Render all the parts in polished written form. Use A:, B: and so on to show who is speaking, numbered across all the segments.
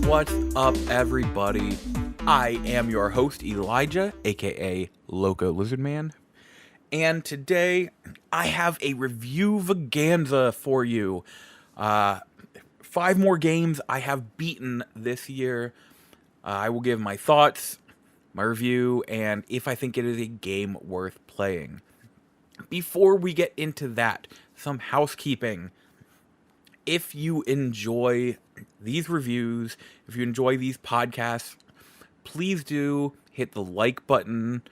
A: What's up, everybody? I am your host, Elijah, aka Loco Lizardman, and today I have a review-vaganza for you. 5 more games I have beaten this year. I will give my thoughts, my review, and if I think it is a game worth playing. Before we get into that, some housekeeping. If you enjoy these reviews, if you enjoy these podcasts, please do hit the like button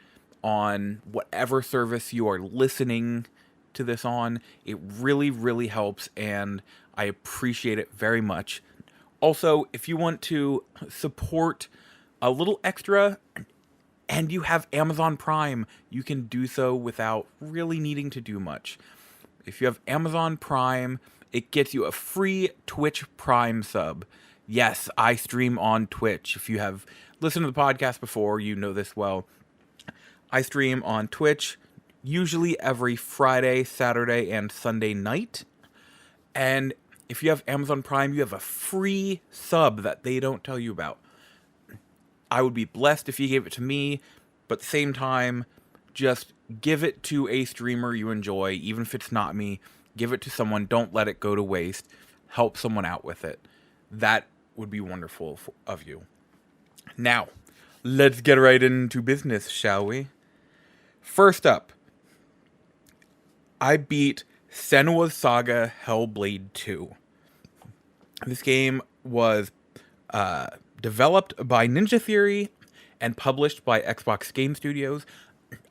A: on whatever service you are listening to this on. It really, really helps, and I appreciate it very much. Also, if you want to support a little extra and you have Amazon Prime, you can do so without really needing to do much. If you have Amazon Prime, it gets you a free Twitch Prime sub. Yes, I stream on Twitch. If you have listened to the podcast before, you know this well. I stream on Twitch, usually every Friday, Saturday, and Sunday night. And if you have Amazon Prime, you have a free sub that they don't tell you about. I would be blessed if you gave it to me, but at the same time, just give it to a streamer you enjoy, even if it's not me. Give it to someone. Don't let it go to waste. Help someone out with it. That would be wonderful of you. Now, let's get right into business, shall we? First up, I beat Senua's Saga Hellblade 2. This game was developed by Ninja Theory and published by Xbox Game Studios.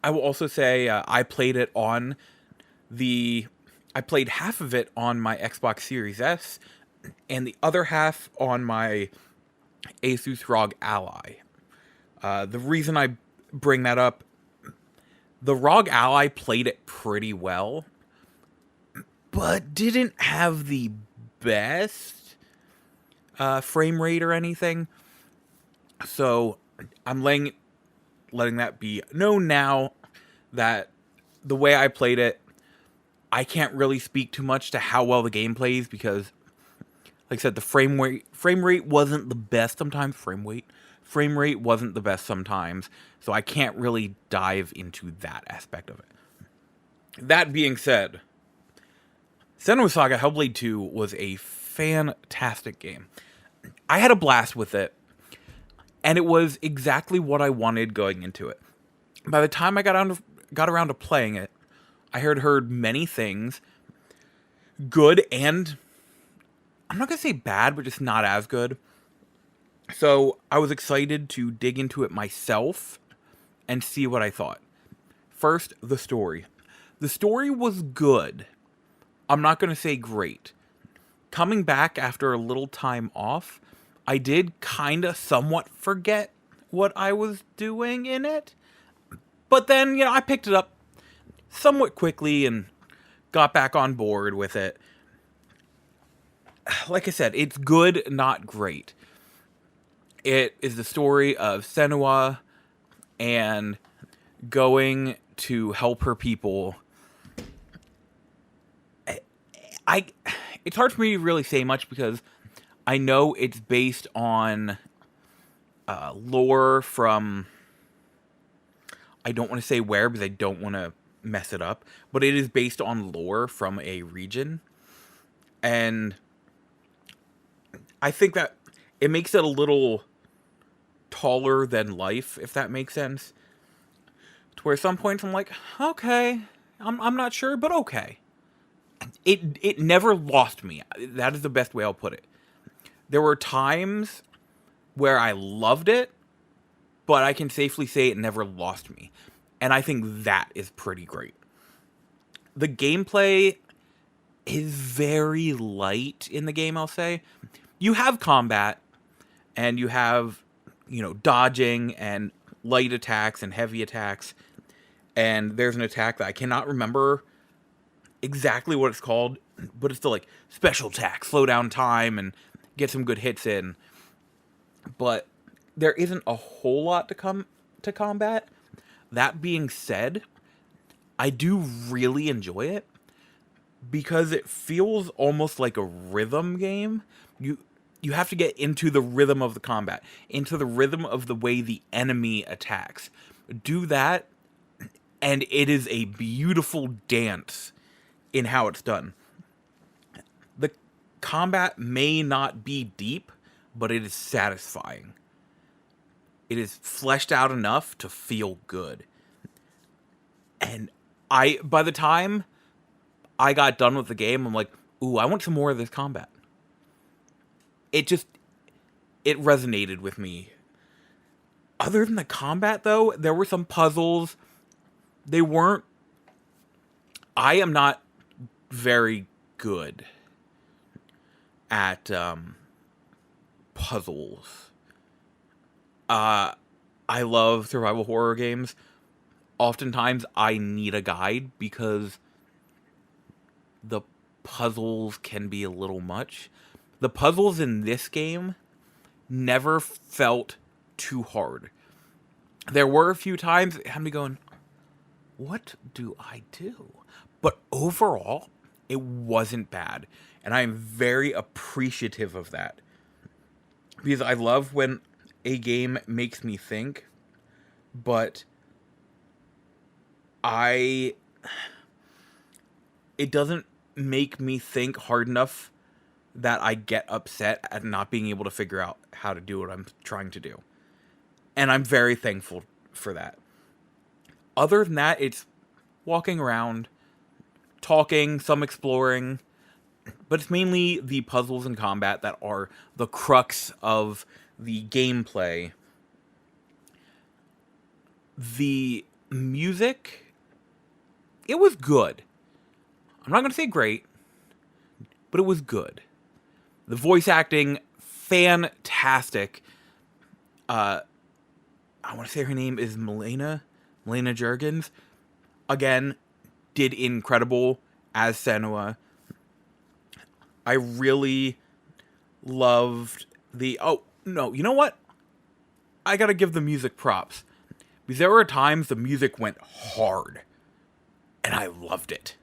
A: I will also say I played half of it on my Xbox Series S, and the other half on my Asus ROG Ally. The reason I bring that up, the ROG Ally played it pretty well, but didn't have the best frame rate or anything. So I'm letting that be known now that the way I played it, I can't really speak too much to how well the game plays because, like I said, the frame rate wasn't the best sometimes. Frame rate wasn't the best sometimes, so I can't really dive into that aspect of it. That being said, Senua Saga Hellblade 2 was a fantastic game. I had a blast with it, and it was exactly what I wanted going into it. By the time I got around to playing it, I heard many things, good and, I'm not going to say bad, but just not as good. So I was excited to dig into it myself and see what I thought. First, the story. The story was good. I'm not going to say great. Coming back after a little time off, I did kind of somewhat forget what I was doing in it. But then, I picked it up somewhat quickly and got back on board with it. Like I said, it's good, not great. It is the story of Senua and going to help her people. It's hard for me to really say much because I know it's based on lore from, I don't want to say where because I don't want to mess it up, but it is based on lore from a region, and I think that it makes it a little taller than life, if that makes sense, to where at some points I'm like, okay, I'm not sure, but okay. It never lost me. That is the best way I'll put it. There were times where I loved it, but I can safely say it never lost me. And I think that is pretty great. The gameplay is very light in the game, I'll say. You have combat, and you have, dodging and light attacks and heavy attacks. And there's an attack that I cannot remember exactly what it's called, but it's still like special attack, slow down time, and get some good hits in. But there isn't a whole lot to combat. That being said, I do really enjoy it because it feels almost like a rhythm game. You you have to get into the rhythm of the combat, into the rhythm of the way the enemy attacks. Do that, and it is a beautiful dance in how it's done. The combat may not be deep, but it is satisfying. It is fleshed out enough to feel good. And by the time I got done with the game, I'm like, ooh, I want some more of this combat. It resonated with me. Other than the combat, though, there were some puzzles. I am not very good at puzzles. I love survival horror games. Oftentimes, I need a guide because the puzzles can be a little much. The puzzles in this game never felt too hard. There were a few times it had me going, what do I do? But overall, it wasn't bad. And I am very appreciative of that. Because I love when a game makes me think, but it doesn't make me think hard enough that I get upset at not being able to figure out how to do what I'm trying to do. And I'm very thankful for that. Other than that, it's walking around, talking, some exploring, but it's mainly the puzzles and combat that are the crux of the gameplay. The music, it was good. I'm not going to say great, but it was good. The voice acting, fantastic. I want to say her name is Milena Juergens. Again, did incredible as Senua. I really loved oh, no, you know what? I gotta give the music props. Because there were times the music went hard. And I loved it.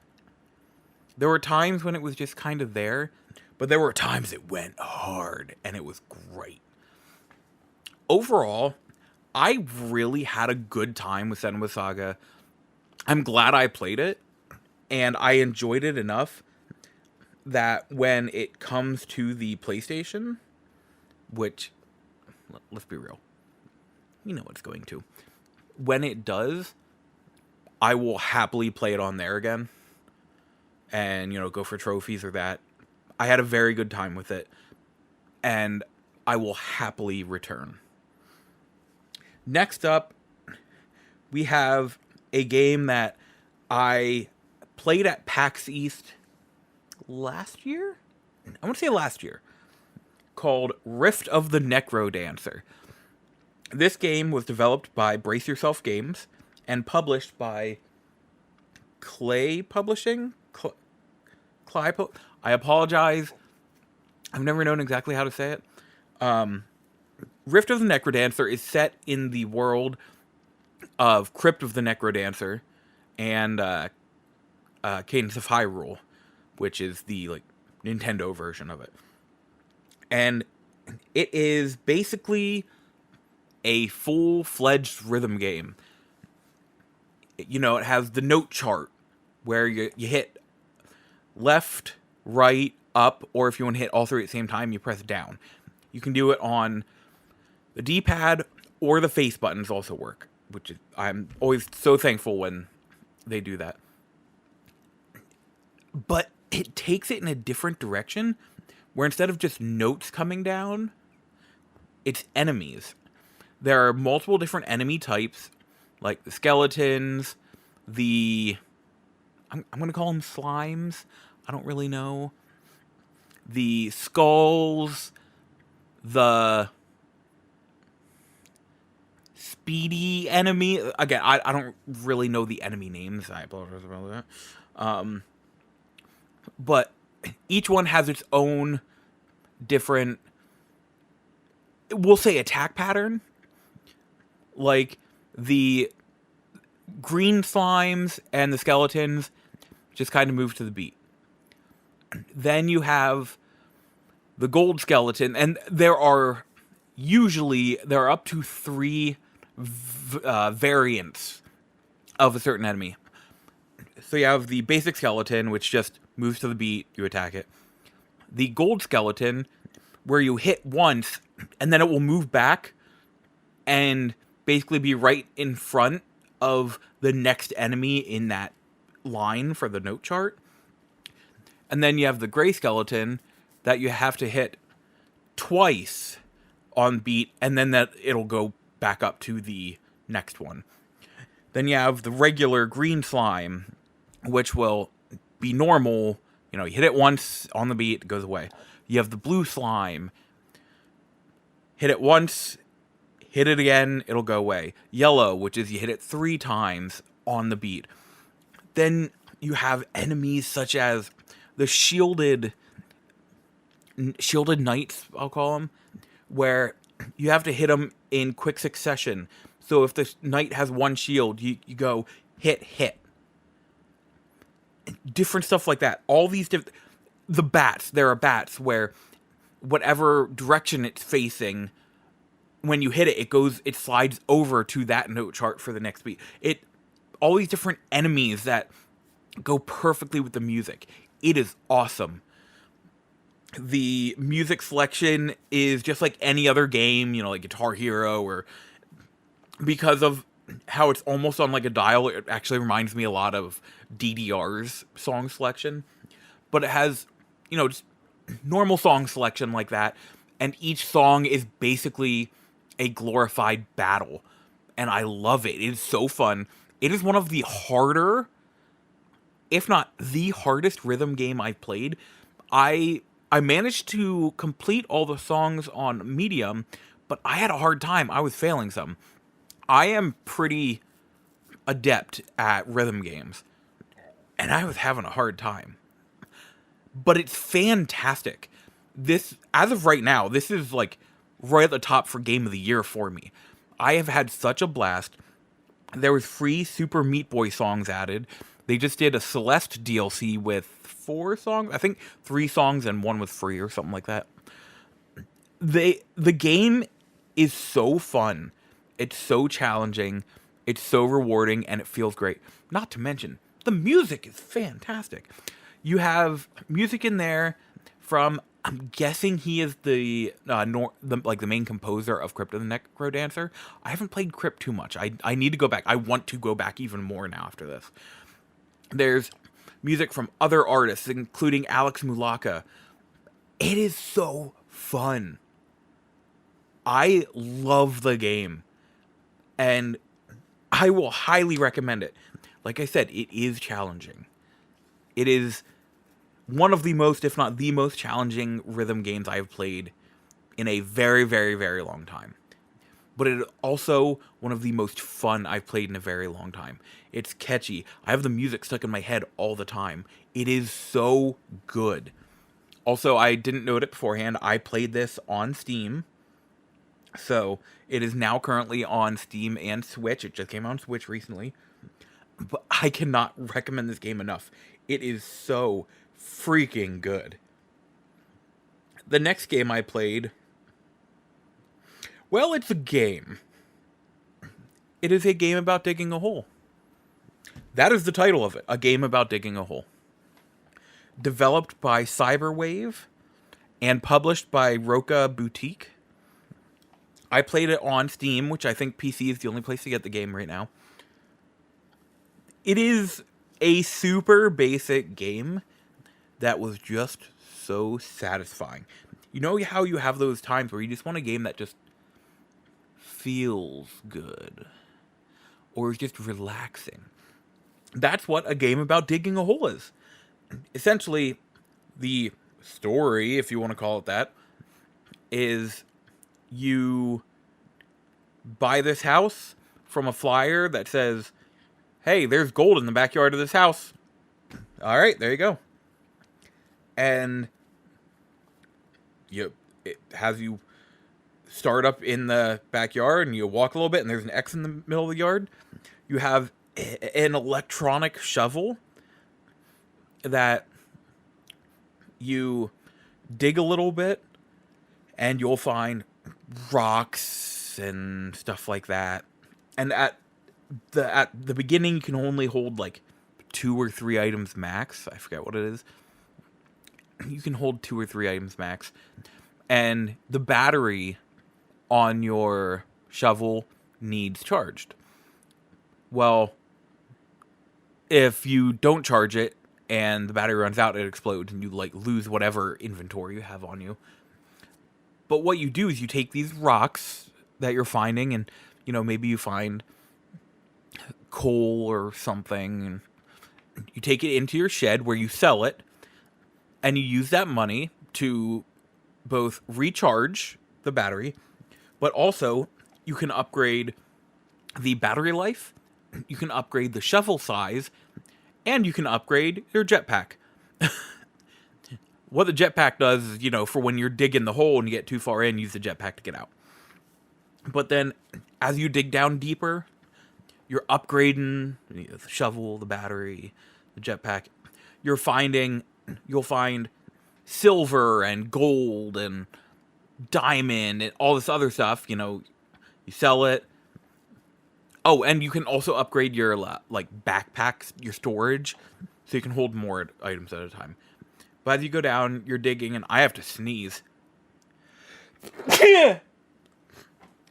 A: There were times when it was just kind of there. But there were times it went hard. And it was great. Overall, I really had a good time with Senua Saga. I'm glad I played it. And I enjoyed it enough that when it comes to the PlayStation, which, let's be real, you know it's going to. When it does, I will happily play it on there again. And, go for trophies or that. I had a very good time with it. And I will happily return. Next up, we have a game that I played at PAX East last year? I want to say last year. Called Rift of the Necrodancer. This game was developed by Brace Yourself Games and published by Clay Publishing? I apologize. I've never known exactly how to say it. Rift of the Necrodancer is set in the world of Crypt of the Necrodancer and Cadence of Hyrule, which is the Nintendo version of it. And it is basically a full-fledged rhythm game. It has the note chart where you hit left, right, up, or if you want to hit all three at the same time, you press down. You can do it on the D-pad or the face buttons also work, which is, I'm always so thankful when they do that. But it takes it in a different direction, where instead of just notes coming down, it's enemies. There are multiple different enemy types, like the skeletons, I'm going to call them slimes. I don't really know. The skulls, the speedy enemy. Again, I don't really know the enemy names. I apologize about that. But each one has its own different, we'll say, attack pattern. Like the green slimes and the skeletons just kind of move to the beat. Then you have The gold skeleton, and there are up to three variants of a certain enemy. So you have the basic skeleton, which just moves to the beat, you attack it. The gold skeleton, where you hit once, and then it will move back and basically be right in front of the next enemy in that line for the note chart. And then you have the gray skeleton that you have to hit twice on beat, and then that it'll go back up to the next one. Then you have the regular green slime, which will be normal. You know, you hit it once on the beat, it goes away. You have the blue slime. Hit it once, hit it again, it'll go away. Yellow, which is you hit it 3 times on the beat. Then you have enemies such as the shielded knights, I'll call them, where you have to hit them in quick succession. So if the knight has one shield, you go hit. Different stuff like that. All these the bats, there are bats where whatever direction it's facing, when you hit it, it slides over to that note chart for the next beat. All these different enemies that go perfectly with the music. It is awesome. The music selection is just like any other game, like Guitar Hero, or because of how it's almost on like a dial, it actually reminds me a lot of DDR's song selection. But it has, just normal song selection like that, and each song is basically a glorified battle. And I love it. It is so fun. It is one of the harder, if not the hardest rhythm game I've played. I managed to complete all the songs on medium, but I had a hard time. I was failing some. I am pretty adept at rhythm games, and I was having a hard time. But it's fantastic. This, as of right now, this is like right at the top for Game of the Year for me. I have had such a blast. There was free Super Meat Boy songs added. They just did a Celeste DLC with 4 songs. I think 3 songs and 1 was free or something like that. The game is so fun. It's so challenging. It's so rewarding, and it feels great. Not to mention, the music is fantastic. You have music in there from, I'm guessing he is the main composer of Crypt of the Necrodancer. I haven't played Crypt too much. I need to go back. I want to go back even more now after this. There's music from other artists, including Alex Mulaka. It is so fun. I love the game, and I will highly recommend it. Like I said, it is challenging. It is one of the most, if not the most challenging rhythm games I've played in a very, very, very long time. But it is also one of the most fun I've played in a very long time. It's catchy. I have the music stuck in my head all the time. It is so good. Also, I didn't note it beforehand. I played this on Steam. So, it is now currently on Steam and Switch. It just came on Switch recently. But I cannot recommend this game enough. It is so freaking good. The next game I played, well, it's a game. It is a game about digging a hole. That is the title of it, a game about digging a hole. Developed by Cyberwave and published by Roca Boutique. I played it on Steam, which I think PC is the only place to get the game right now. It is a super basic game that was just so satisfying. You know how you have those times where you just want a game that just feels good or is just relaxing? That's what a game about digging a hole is. Essentially, the story, if you want to call it that, is you buy this house from a flyer that says, hey, there's gold in the backyard of this house. All right, there you go. And it has you start up in the backyard, and you walk a little bit, and there's an X in the middle of the yard. You have an electronic shovel that you dig a little bit, and you'll find rocks and stuff like that. And at the beginning, you can only hold like 2 or 3 items max. I forget what it is. You can hold 2 or 3 items max, and the battery on your shovel needs charged. Well, if you don't charge it and the battery runs out, it explodes and you like lose whatever inventory you have on you. But what you do is you take these rocks that you're finding, and maybe you find coal or something, and you take it into your shed where you sell it, and you use that money to both recharge the battery, but also you can upgrade the battery life, you can upgrade the shovel size, and you can upgrade your jetpack. What the jetpack does is, for when you're digging the hole and you get too far in, use the jetpack to get out. But then, as you dig down deeper, you're upgrading the shovel, the battery, the jetpack. You'll find silver and gold and diamond and all this other stuff. You sell it. Oh, and you can also upgrade your backpacks, your storage, so you can hold more items at a time. But as you go down, you're digging, and I have to sneeze. There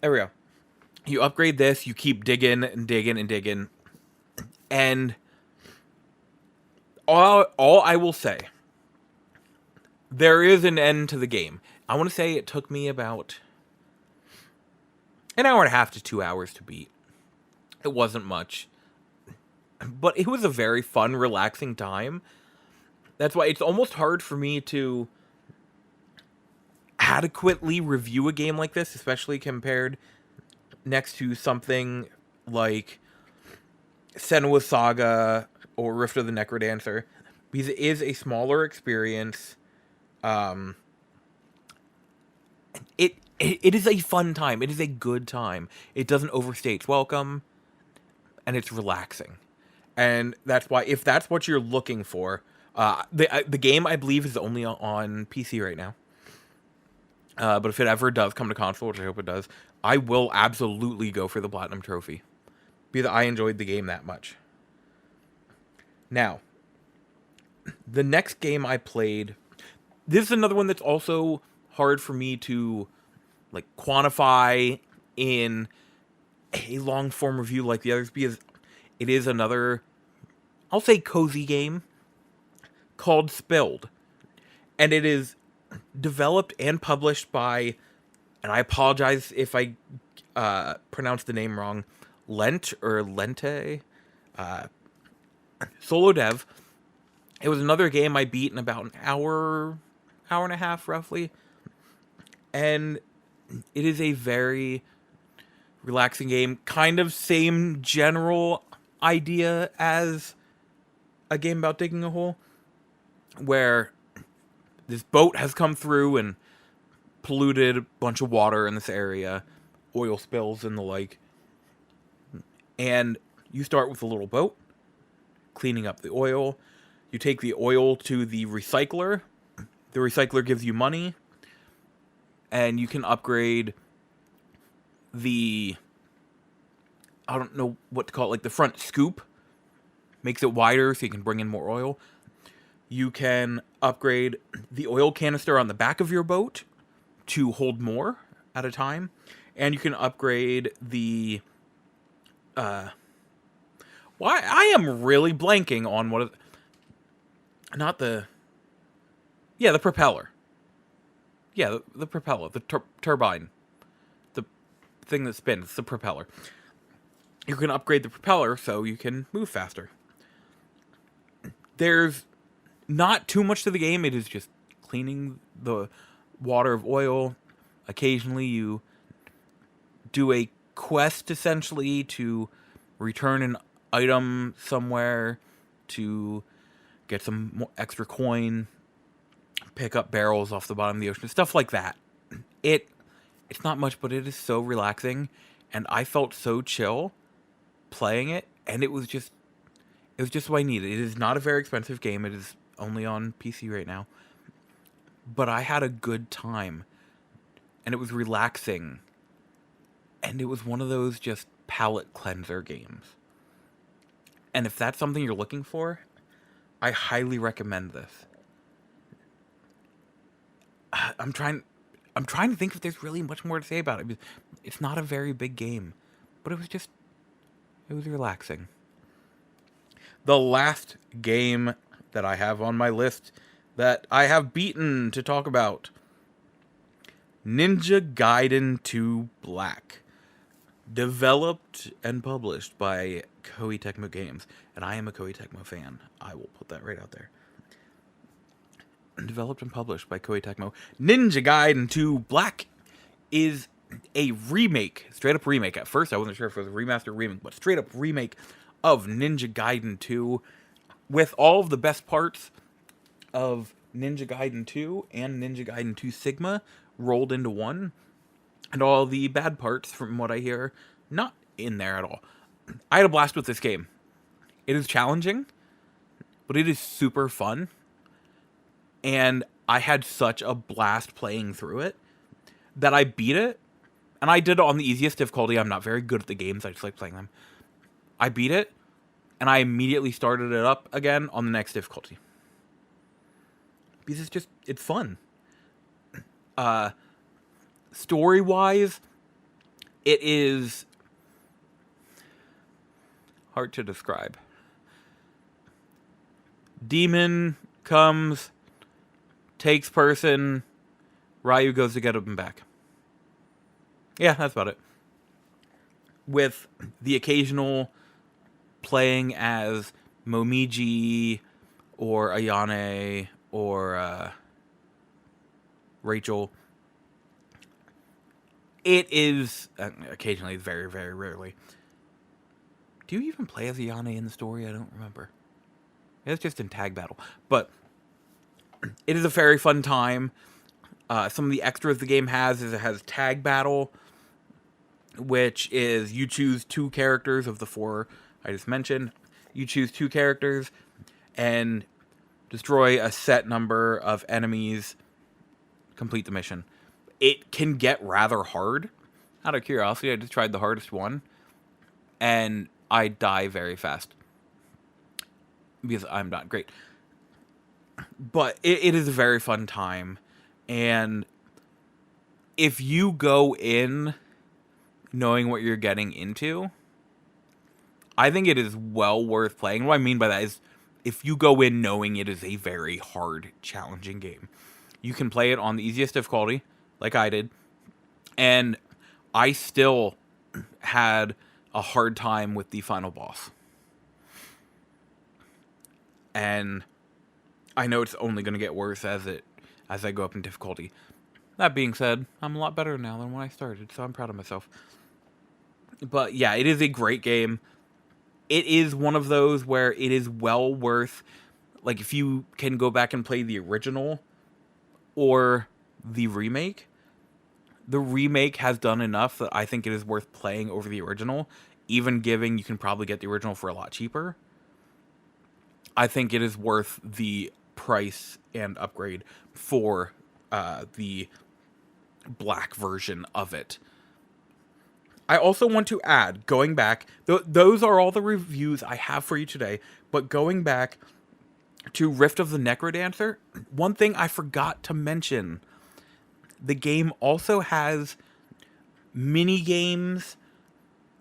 A: we go. You upgrade this, you keep digging and digging and digging. And all I will say, there is an end to the game. I want to say it took me about an hour and a half to 2 hours to beat. It wasn't much. But it was a very fun, relaxing time. That's why it's almost hard for me to adequately review a game like this, especially compared next to something like Senua Saga or Rift of the Necrodancer, because it is a smaller experience. It is a fun time. It is a good time. It doesn't overstay its welcome, and it's relaxing. And that's why, if that's what you're looking for, the game, I believe, is only on PC right now. But if it ever does come to console, which I hope it does, I will absolutely go for the Platinum Trophy, because I enjoyed the game that much. Now, the next game I played, this is another one that's also hard for me to quantify in a long form review like the others, because it is another, I'll say, cozy game called Spilled. And it is developed and published by, and I apologize if I pronounced the name wrong, Lente, solo dev. It was another game I beat in about an hour and a half roughly. And it is a very relaxing game, kind of same general idea as a game about digging a hole, where this boat has come through and polluted a bunch of water in this area, oil spills and the like. And you start with a little boat, cleaning up the oil. You take the oil to the recycler. The recycler gives you money, and you can upgrade the, I don't know what to call it, the front scoop. Makes it wider so you can bring in more oil. You can upgrade the oil canister on the back of your boat to hold more at a time. And you can upgrade the, I am really blanking on the propeller. Yeah, the propeller, the turbine. The thing that spins, the propeller. You can upgrade the propeller so you can move faster. There's not too much to the game. It is just cleaning the water of oil. Occasionally you do a quest, essentially, to return an item somewhere to get some more extra coin, pick up barrels off the bottom of the ocean, stuff like that. It's not much, but it is so relaxing, and I felt so chill playing it, and it was just what I needed. It is not a very expensive game. It is only on PC right now. but I had a good time, and it was relaxing, and it was one of those just palate cleanser games. And if that's something you're looking for, I highly recommend this. I'm trying to think if there's really much more to say about it. It's not a very big game, but it was relaxing. The last game that I have on my list that I have beaten to talk about, Ninja Gaiden 2 Black. Developed and published by Koei Tecmo Games. And I am a Koei Tecmo fan. I will put that right out there. Developed and published by Koei Tecmo. Ninja Gaiden 2 Black is a remake. Straight up remake. At first I wasn't sure if it was a remaster or remake, but straight up remake of Ninja Gaiden 2 with all of the best parts of Ninja Gaiden 2 and Ninja Gaiden 2 Sigma rolled into one. And all the bad parts, from what I hear, not in there at all. I had a blast with this game. It is challenging, but it is super fun. And I had such a blast playing through it that I beat it. And I did it on the easiest difficulty. I'm not very good at the games. I just like playing them. I beat it, and I immediately started it up again on the next difficulty. Because it's fun. Story-wise, it is hard to describe. Demon comes, takes person, Ryu goes to get him back. Yeah, that's about it. With the occasional playing as Momiji or Ayane or Rachel. It is occasionally, very, very rarely. Do you even play as Ayane in the story? I don't remember. It's just in tag battle. But it is a very fun time. Some of the extras the game has is it has tag battle, which is you choose 2 characters of the 4 I just mentioned. You choose 2 characters and destroy a set number of enemies, complete the mission. It can get rather hard. Out of curiosity, I just tried the hardest one, and I die very fast. Because I'm not great. But it is a very fun time, and if you go in knowing what you're getting into, I think it is well worth playing. What I mean by that is, if you go in knowing it is a very hard, challenging game, you can play it on the easiest difficulty, like I did, and I still had a hard time with the final boss. And I know it's only going to get worse as I go up in difficulty. That being said, I'm a lot better now than when I started, so I'm proud of myself. But yeah, it is a great game. It is one of those where it is well worth, like, if you can go back and play the original or the remake. The remake has done enough that I think it is worth playing over the original, even giving you can probably get the original for a lot cheaper. I think it is worth the price and upgrade for the black version of it. I also want to add, going back, those are all the reviews I have for you today, but going back to Rift of the Necrodancer, one thing I forgot to mention, the game also has mini games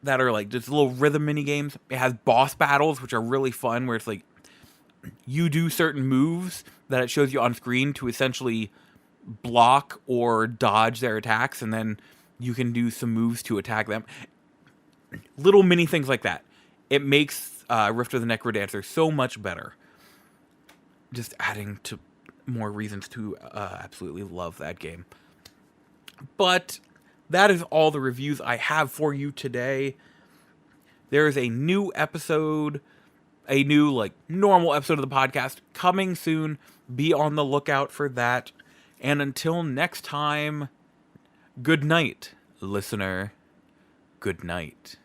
A: that are like just little rhythm mini games. It has boss battles, which are really fun, where it's like you do certain moves that it shows you on screen to essentially block or dodge their attacks, and then you can do some moves to attack them. Little mini things like that. It makes Rift of the Necrodancer so much better. Just adding to more reasons to absolutely love that game. But that is all the reviews I have for you today. There is a new episode, a new, like, normal episode of the podcast coming soon. Be on the lookout for that. And until next time, good night, listener. Good night.